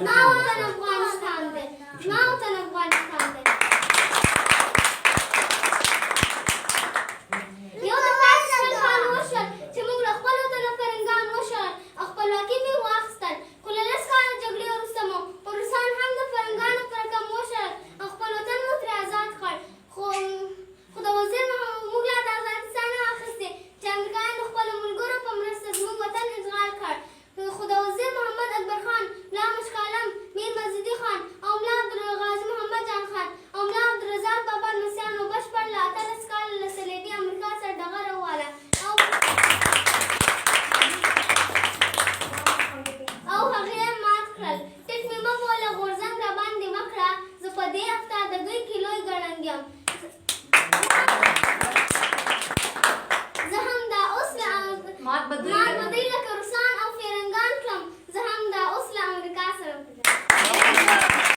زما وطن افغانستان دی، زما وطن افغانستان دی. یو د 5 کال وشول چې موږ له خپل وطنه فرنګان وشړل او خپلواکي مې واخیستل، خو له 10 کاله جګړې وروسته مو روسان هم د فرنګانو پر کم وشړل او خپل وطن مو ترې آزاد کړ. خو د وزیر موږ لا د ازادۍ ساه نه اخیستې چې امریکایانو د خپلو ملګرو په مرسته زموږ وطن اشغال کړ. خو د وزیر محمد اکبر خان، ملا مشکالم، میر مزیدي خان او ملا عبدالغازي محمد جان خان او ملا عبدالرزاق بابا لمسیانو بشپړ له 18 کاله له صلیبي امریکا سره ډغره وواله او هغې یې مات کړل. ټیټ مې مه بوله، غورځنګ راباندې مه کړه، زه په دې هفته د دوی کې لوی ګړنګ یم. زه هم دا اوس